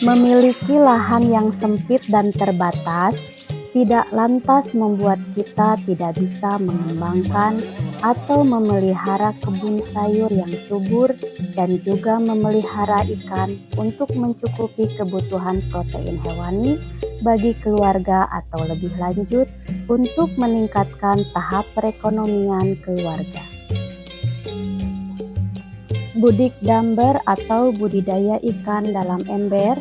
Memiliki lahan yang sempit dan terbatas tidak lantas membuat kita tidak bisa mengembangkan atau memelihara kebun sayur yang subur dan juga memelihara ikan untuk mencukupi kebutuhan protein hewani bagi keluarga atau lebih lanjut untuk meningkatkan tahap perekonomian keluarga. Budik damber atau budidaya ikan dalam ember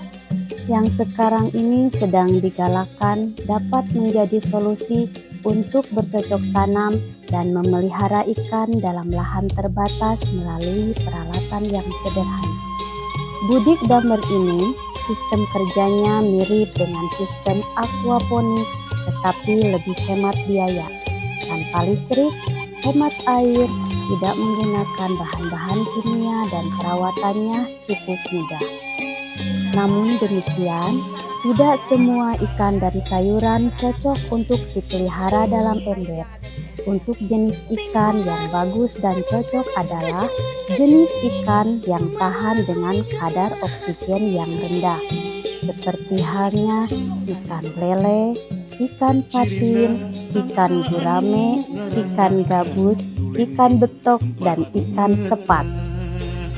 yang sekarang ini sedang digalakkan dapat menjadi solusi untuk bercocok tanam dan memelihara ikan dalam lahan terbatas melalui peralatan yang sederhana. Budik damber ini sistem kerjanya mirip dengan sistem aquaponik tetapi lebih hemat biaya, tanpa listrik, hemat air, tidak menggunakan bahan-bahan kimia dan perawatannya cukup mudah. Namun demikian, tidak semua ikan dari sayuran cocok untuk dipelihara dalam ember. Untuk jenis ikan yang bagus dan cocok adalah jenis ikan yang tahan dengan kadar oksigen yang rendah, seperti halnya ikan lele, ikan patin, ikan gurame, ikan gabus, ikan betok, dan ikan sepat.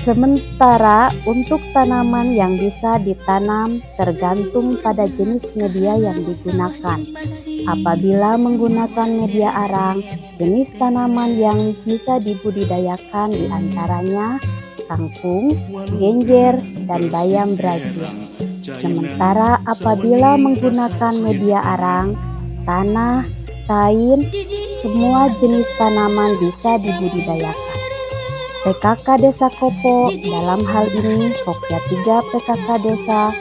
Sementara untuk tanaman yang bisa ditanam tergantung pada jenis media yang digunakan. Apabila menggunakan media arang, jenis tanaman yang bisa dibudidayakan diantaranya kangkung, genjer, dan bayam Brazil. Sementara apabila menggunakan media arang, tanah, kain, semua jenis tanaman bisa dibudidayakan. PKK Desa Kopo, dalam hal ini Pokja 3 PKK Desa,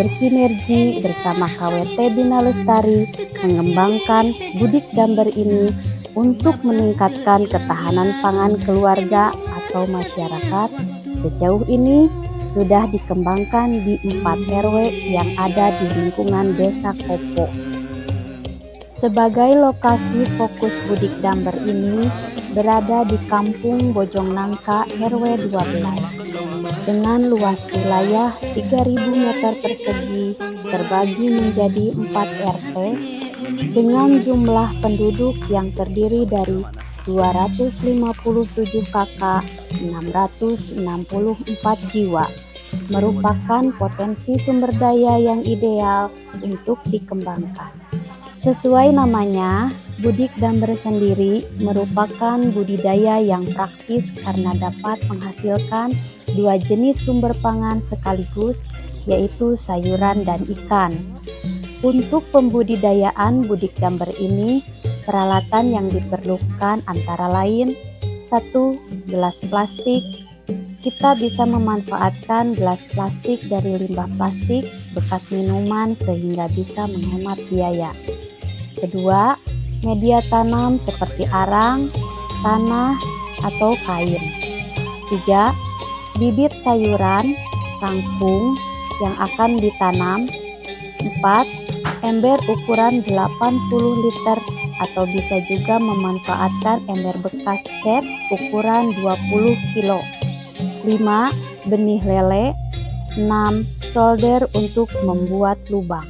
bersinergi bersama KWT Bina Lestari mengembangkan budik damber ini untuk meningkatkan ketahanan pangan keluarga atau masyarakat. Sejauh ini sudah dikembangkan di 4 RW yang ada di lingkungan Desa Kopo. Sebagai lokasi fokus budik damber ini berada di Kampung Bojong Nangka RW 12 dengan luas wilayah 3.000 meter persegi terbagi menjadi 4 RT dengan jumlah penduduk yang terdiri dari 257 kakak 664 jiwa, merupakan potensi sumber daya yang ideal untuk dikembangkan. Sesuai namanya, budik damber sendiri merupakan budidaya yang praktis karena dapat menghasilkan 2 jenis sumber pangan sekaligus, yaitu sayuran dan ikan. Untuk pembudidayaan budik damber ini, peralatan yang diperlukan antara lain 1. Gelas plastik. Kita bisa memanfaatkan gelas plastik dari limbah plastik bekas minuman sehingga bisa menghemat biaya. Kedua, media tanam seperti arang, tanah, atau kain. 3. Bibit sayuran, kangkung yang akan ditanam. 4. Ember ukuran 80 liter atau bisa juga memanfaatkan ember bekas cat ukuran 20 kilo. 5. Benih lele. 6. Solder untuk membuat lubang.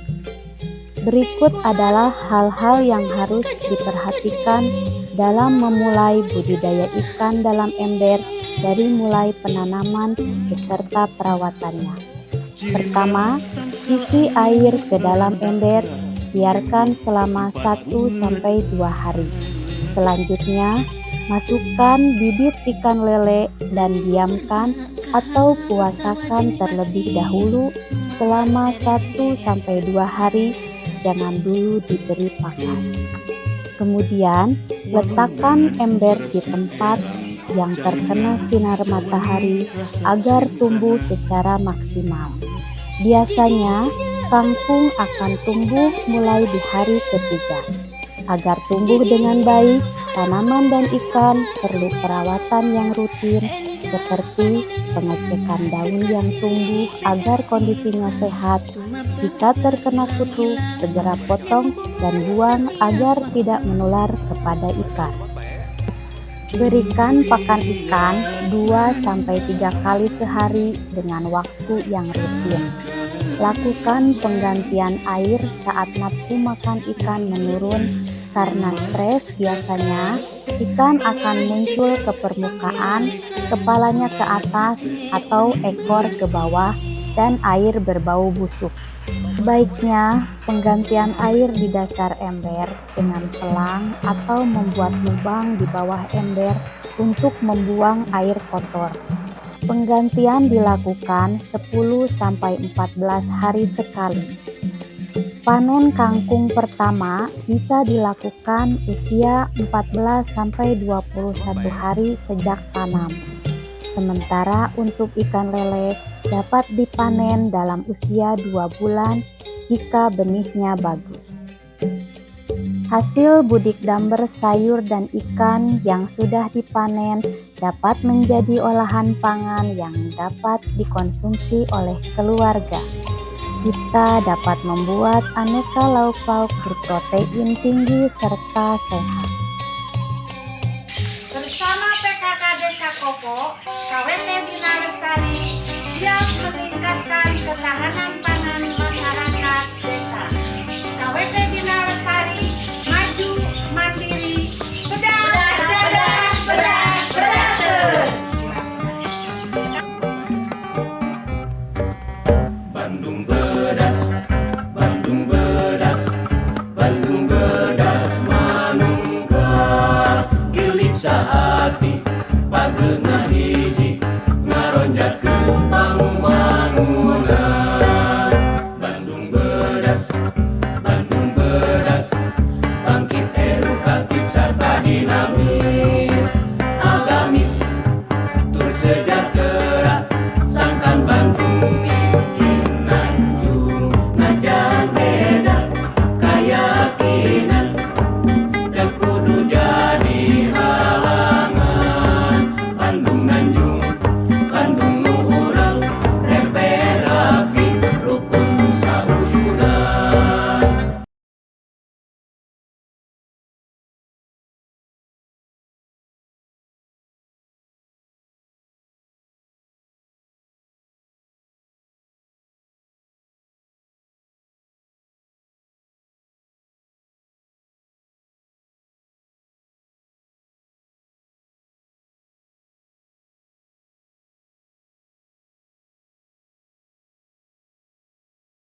Berikut adalah hal-hal yang harus diperhatikan dalam memulai budidaya ikan dalam ember dari mulai penanaman beserta perawatannya. Pertama, isi air ke dalam ember, biarkan selama 1-2 hari. Selanjutnya, masukkan bibit ikan lele dan diamkan atau puasakan terlebih dahulu selama 1-2 hari. Jangan dulu diberi pakan. Kemudian, letakkan ember di tempat yang terkena sinar matahari agar tumbuh secara maksimal. Biasanya, kangkung akan tumbuh mulai di hari ketiga. Agar tumbuh dengan baik, tanaman dan ikan perlu perawatan yang rutin seperti pengecekan daun yang tumbuh agar kondisinya sehat. Jika terkena kutu, segera potong dan buang agar tidak menular kepada ikan. Berikan pakan ikan 2-3 kali sehari dengan waktu yang rutin. Lakukan penggantian air saat nafsu makan ikan menurun karena stres. Biasanya ikan akan muncul ke permukaan, kepalanya ke atas atau ekor ke bawah, dan air berbau busuk. Sebaiknya penggantian air di dasar ember dengan selang atau membuat lubang di bawah ember untuk membuang air kotor. Penggantian dilakukan 10-14 hari sekali. Panen kangkung pertama bisa dilakukan usia 14-21 hari sejak tanam. Sementara untuk ikan lele dapat dipanen dalam usia 2 bulan jika benihnya bagus. Hasil budik damber sayur dan ikan yang sudah dipanen dapat menjadi olahan pangan yang dapat dikonsumsi oleh keluarga. Kita dapat membuat aneka lauk pauk berprotein tinggi serta sehat. Bersama PKK Desa Kopo, KWT Bina Lestari siap meningkatkan ketahanan pangan masyarakat desa. KWT Bina Lestari maju mandiri, bedas, bedas, bedas, bedas. Bandung bedas, Bandung bedas, Bandung bedas manunggal gilik saati pageunah